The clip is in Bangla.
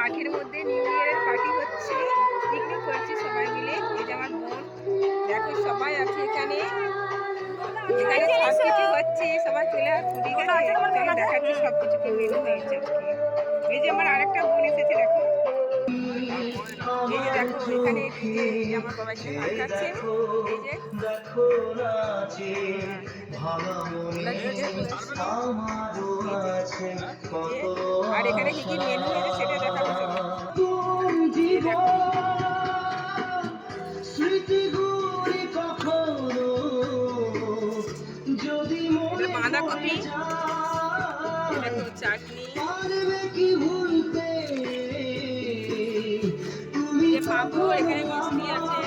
মাঠের মধ্যে নিউ ইয়ারের পার্টি হচ্ছে, পিকনিক করছি সবাই মিলে। এই যে আমার বোন, দেখো সবাই আছে এখানে, এখানে সব কিছু হচ্ছে, সবাই চলে আসছে, ঠিক আছে? দেখাচ্ছি সব কিছু কি মেনু হয়েছে আজকে। এই যে আমার আরেকটা বোন এসেছে, দেখো এই যে দেখো এখানে আমার বাবা এখানে ভাত খাচ্ছে, এই যে আর এখানে কি কি মেনু হয়েছে সেটা দেখাবো। বাঁধাকপি, চাটনি, পাঁপড়, এখানে মিষ্টি আছে।